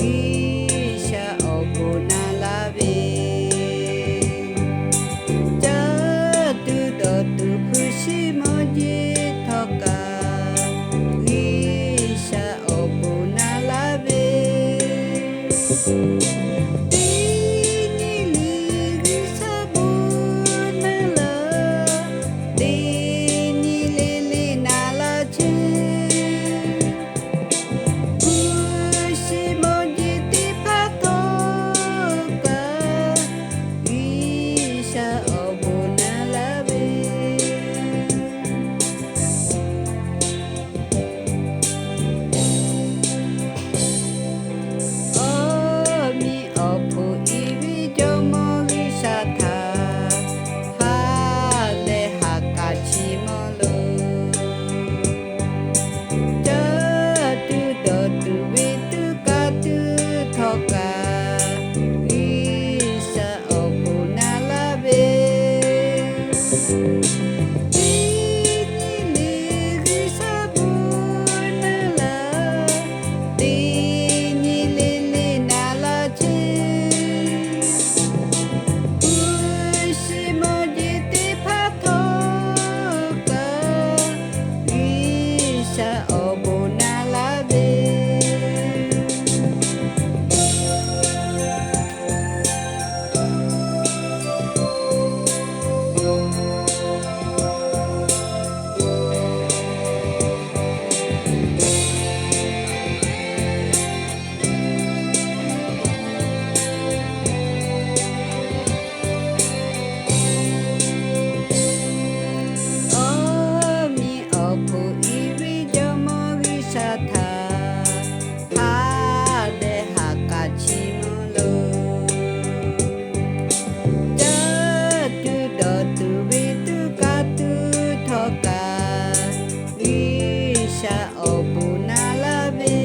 Isha obuna labe Jatu dotu fushi moji toka Isha obuna labe Dini lili sabuna la Dini lili nala cheh Fushi moji tipatoka Isha obuna labe Omi opu iwi jomogi sata Hale hakachimolo Jatu dotu witu katu toka Isha obuna labe Dini lili sabuna la Dini lili nala cheh Fushi moji tipatoka Isha obuna labe Omi opu iwi jomogi sata Hale hakachimolo Jatu dotu witu katu toka Isha obuna labe